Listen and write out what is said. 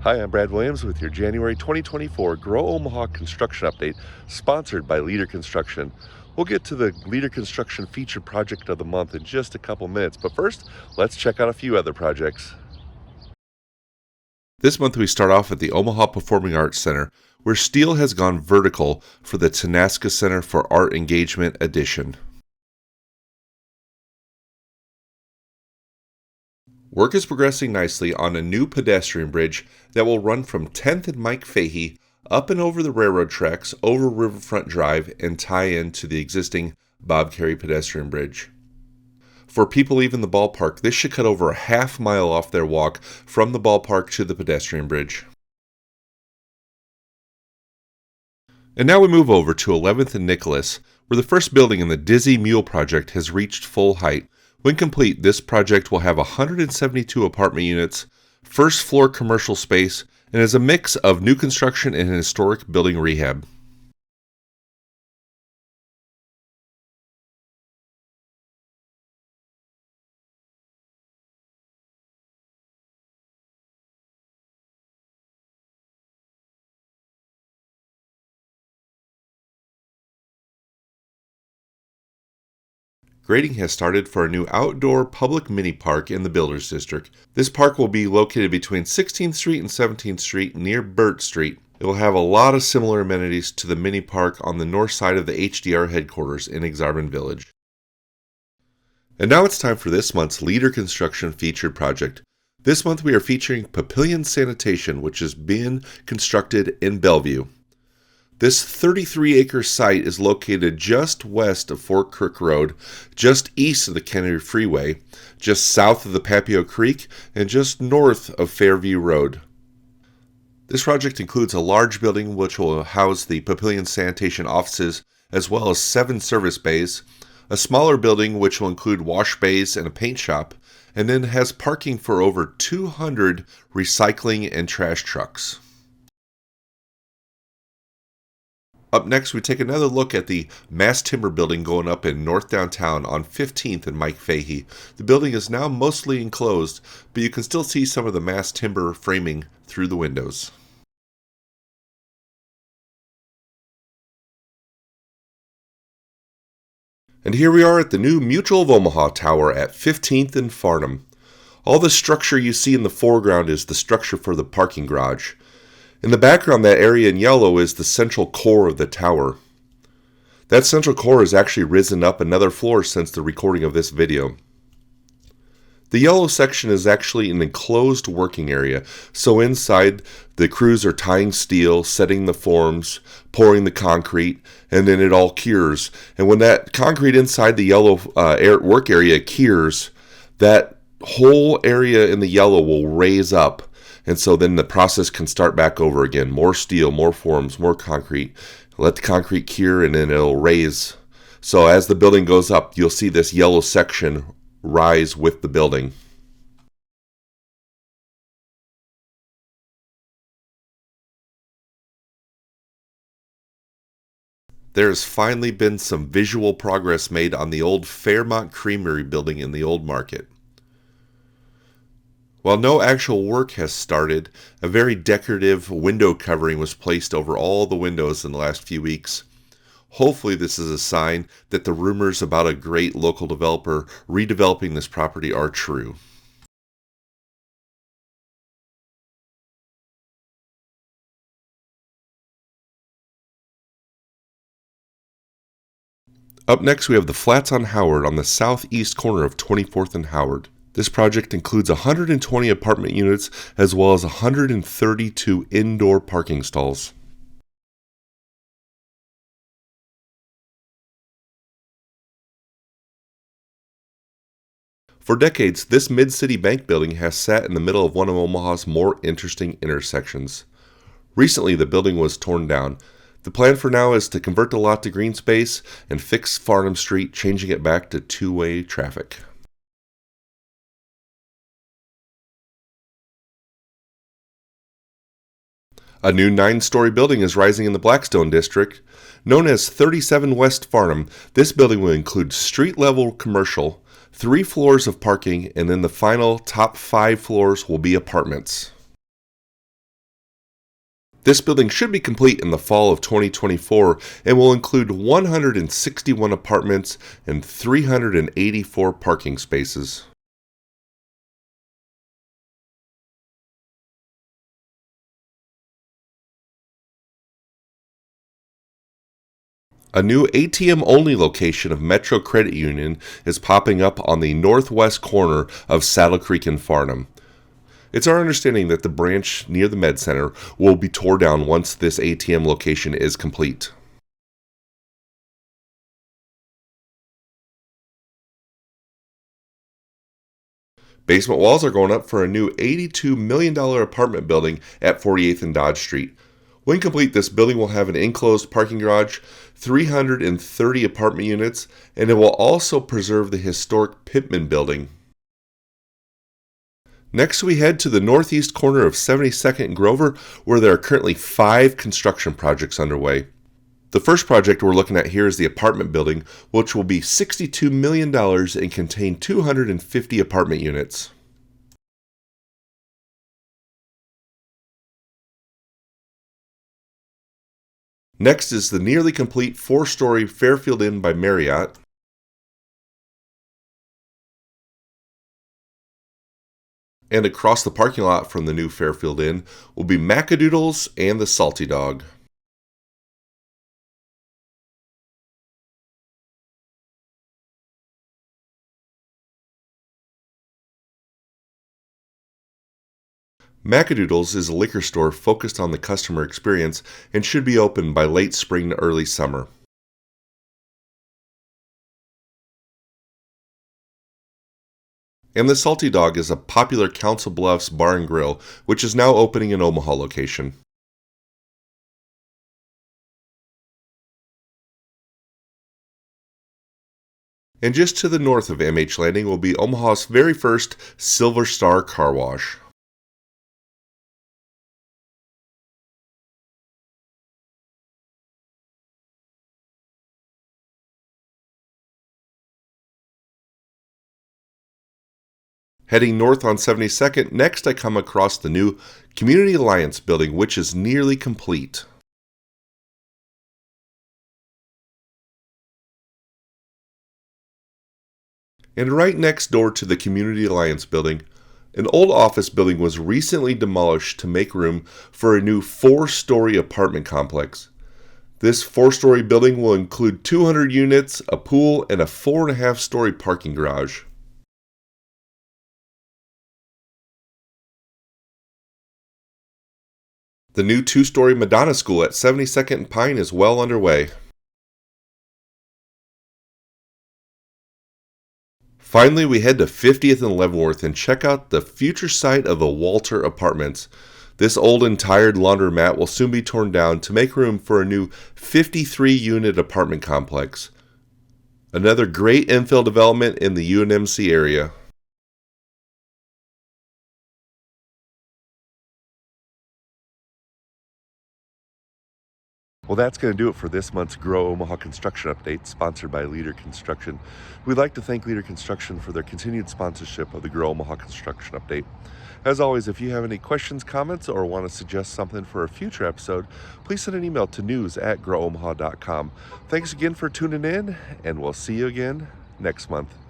Hi, I'm Brad Williams with your January 2024 Grow Omaha Construction Update, sponsored by Leader Construction. We'll get to the Leader Construction Featured Project of the Month in just a couple minutes, but first, let's check out a few other projects. This month we start off at the Omaha Performing Arts Center, where steel has gone vertical for the Tenaska Center for Art Engagement Edition. Work is progressing nicely on a new pedestrian bridge that will run from 10th and Mike Fahey up and over the railroad tracks over Riverfront Drive and tie into the existing Bob Carey pedestrian bridge. For people leaving the ballpark, this should cut over a half mile off their walk from the ballpark to the pedestrian bridge. And now we move over to 11th and Nicholas, where the first building in the Dizzy Mule project has reached full height. When complete, this project will have 172 apartment units, first floor commercial space, and is a mix of new construction and historic building rehab. Grading has started for a new outdoor public mini park in the Builders District. This park will be located between 16th Street and 17th Street near Burt Street. It will have a lot of similar amenities to the mini park on the north side of the HDR headquarters in Exarban Village. And now it's time for this month's Leader Construction Featured Project. This month we are featuring Papillion Sanitation, which is being constructed in Bellevue. This 33-acre site is located just west of Fort Crook Road, just east of the Kennedy Freeway, just south of the Papio Creek, and just north of Fairview Road. This project includes a large building which will house the Papillion Sanitation offices, as well as 7 service bays, a smaller building which will include wash bays and a paint shop, and then has parking for over 200 recycling and trash trucks. Up next, we take another look at the mass timber building going up in North Downtown on 15th and Mike Fahey. The building is now mostly enclosed, but you can still see some of the mass timber framing through the windows. And here we are at the new Mutual of Omaha Tower at 15th and Farnham. All the structure you see in the foreground is the structure for the parking garage. In the background, that area in yellow is the central core of the tower. That central core has actually risen up another floor since the recording of this video. The yellow section is actually an enclosed working area, so inside the crews are tying steel, setting the forms, pouring the concrete, and then it all cures. And when that concrete inside the yellow work area cures, that whole area in the yellow will raise up. And so then the process can start back over again. More steel, more forms, more concrete. Let the concrete cure and then it'll raise. So as the building goes up, you'll see this yellow section rise with the building. There has finally been some visual progress made on the old Fairmont Creamery building in the Old Market. While no actual work has started, a very decorative window covering was placed over all the windows in the last few weeks. Hopefully this is a sign that the rumors about a great local developer redeveloping this property are true. Up next we have the Flats on Howard on the southeast corner of 24th and Howard. This project includes 120 apartment units as well as 132 indoor parking stalls. For decades, this mid-city bank building has sat in the middle of one of Omaha's more interesting intersections. Recently, the building was torn down. The plan for now is to convert the lot to green space and fix Farnham Street, changing it back to two-way traffic. A new 9-story building is rising in the Blackstone district. Known as 37 West Farnham, this building will include street-level commercial, 3 floors of parking, and then the final top 5 floors will be apartments. This building should be complete in the fall of 2024 and will include 161 apartments and 384 parking spaces. A new ATM-only location of Metro Credit Union is popping up on the northwest corner of Saddle Creek and Farnham. It's our understanding that the branch near the Med Center will be torn down once this ATM location is complete. Basement walls are going up for a new $82 million apartment building at 48th and Dodge Street. When complete, this building will have an enclosed parking garage, 330 apartment units, and it will also preserve the historic Pittman building. Next, we head to the northeast corner of 72nd and Grover, where there are currently 5 construction projects underway. The first project we're looking at here is the apartment building, which will be $62 million and contain 250 apartment units. Next is the nearly complete 4-story Fairfield Inn by Marriott. And across the parking lot from the new Fairfield Inn will be Macadoodles and the Salty Dog. Macadoodles is a liquor store focused on the customer experience and should be open by late spring to early summer. And the Salty Dog is a popular Council Bluffs bar and grill, which is now opening an Omaha location. And just to the north of MH Landing will be Omaha's very first Silver Star Car Wash. Heading north on 72nd, next I come across the new Community Alliance building, which is nearly complete. And right next door to the Community Alliance building, an old office building was recently demolished to make room for a new 4-story apartment complex. This 4-story building will include 200 units, a pool, and a 4.5-story parking garage. The new 2-story Madonna School at 72nd and Pine is well underway. Finally, we head to 50th and Leavenworth and check out the future site of the Walter Apartments. This old and tired laundromat will soon be torn down to make room for a new 53-unit apartment complex. Another great infill development in the UNMC area. Well, that's going to do it for this month's Grow Omaha Construction Update, sponsored by Leader Construction. We'd like to thank Leader Construction for their continued sponsorship of the Grow Omaha Construction Update. As always, if you have any questions, comments, or want to suggest something for a future episode, please send an email to news@growomaha.com. Thanks again for tuning in, and we'll see you again next month.